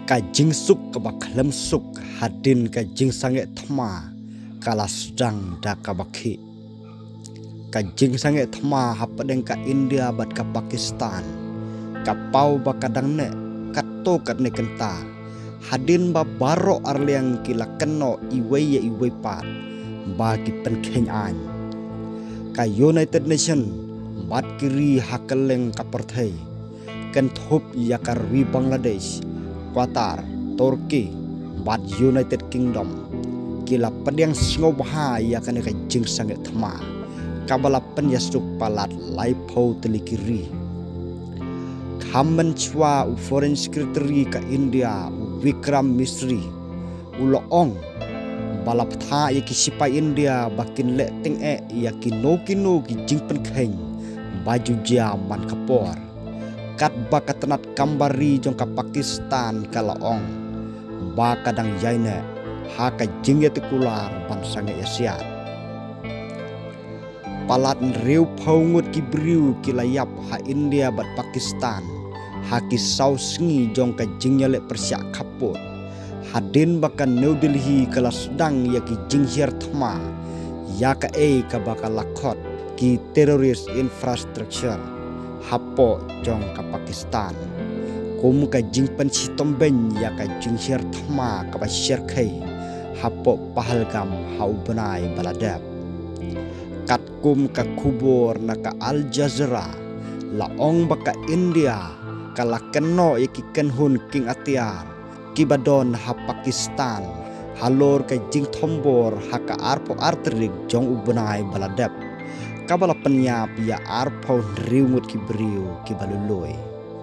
Ka jing suk ka bakhlem suk hadin ka jing sange thma kala sedang da ka bakhi. Ka jing sange thma hapadeng ka India bat ka Pakistan. Ka pau ba kadang ne kato kat ne kenta. Hadin ba baro arliang kila keno iwei ya iwei pat ba ki penkeng an. Ka United Nation bat kiri hakeleng ka perthai. Kan thup ya karwi Bangladesh, Qatar, Turki, bat United Kingdom. Kila pediang sngobaha ya kan ka jing sange thma. Kabala penyasuk palat laipau telikiri. Khamban chwa Foreign Secretary ka India Vikram Misri uloong balaptha ya kisipa India bakin le ting ya kino ki jingpen kheng baju jaman kapor kat bakatanat kambari jong ka Pakistan kalaong ba kadang yaina ha ka jingya tekular bansange Asia palat riu paungut ki briu kilayap ha India bat Pakistan ha ki sausngi jong ka jingya le persyak kapur hadin bakan New Delhi kala sedang ya ki jinghiar thma ya ka ka bakal lakot ki terrorist infrastructure hapo jong ka Pakistan kum ka jingpen sitomben ya ka jinghiar thma ka basyar khai hapo Pahalgam hau benai baladap kat kum ka kubur na ka Al Jazeera laong baka India kala keno ikiken hun king atiar kibadon ha Pakistan halor ka jing thombor ha ka arpo arterik jong ubnai baladap kabala penyap ya arpo riumut kibriu kibaluloi.